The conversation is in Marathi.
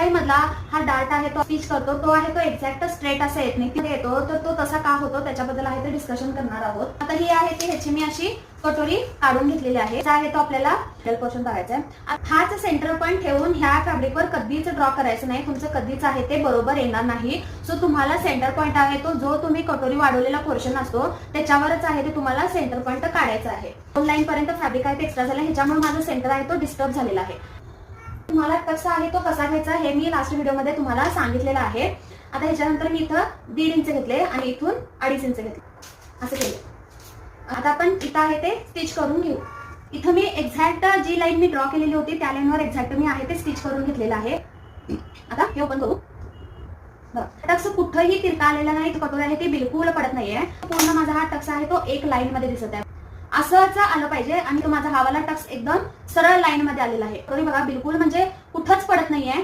शिलाई मधला हा डार्ट आहे तो स्टिच करतो तो आहे तो एक्झॅक्ट स्ट्रेट असा येत नाही, तिथे येतो तर तो तसा का होतो त्याच्याबद्दल आहे ते डिस्कशन करणार आहोत. आता ही आहे ती ह्याची मी अशी कटोरी काढून घेतलेली आहे. जो आहे तो आपल्याला मिडल पोर्शन बघायचा आहे. हाच सेंटर पॉईंट ठेवून ह्या फॅब्रिकवर कधीच ड्रॉ करायचं नाही, तुमचं कधीच आहे ते बरोबर येणार नाही. सो तुम्हाला सेंटर पॉईंट आहे तो जो तुम्ही कटोरी वाढवलेला पोर्शन असतो त्याच्यावरच आहे ते तुम्हाला सेंटर पॉईंट काढायचा आहे. 2 लाईन पर्यंत फॅब्रिक आहे ते एक्स्ट्रा झालं, ह्याच्यामुळे माझा सेंटर आहे तो डिस्टर्ब झालेला आहे. तुम्हाला कसा आहे तो कसा घ्यायचा हे मी लास्ट व्हिडिओमध्ये तुम्हाला सांगितलेलं आहे. आता ह्याच्यानंतर मी इथं 1.5 इंच घेतले आणि इथून 2.5 इंच घेतले, असं केलं. आता आपण इथं आहे ते स्टिच करून घेऊ. इथं मी एक्झॅक्ट जी लाईन मी ड्रॉ केलेली होती त्या लाईनवर एक्झॅक्ट मी आहे ते स्टिच करून घेतलेलं आहे. आता हे ओपन करू. टक्स कुठंही तिरका आलेला नाही, कटोरी आहे ती बिलकुल पडत नाहीये. पूर्ण माझा हा टक्स आहे तो एक लाईन मध्ये दिसत आहे, असंच आलं पाहिजे. आणि तो माझा हावाला टक्स एकदम सरळ लाईन मध्ये आलेला आहे. कटोरी बघा बिलकुल म्हणजे कुठंच पडत नाहीये.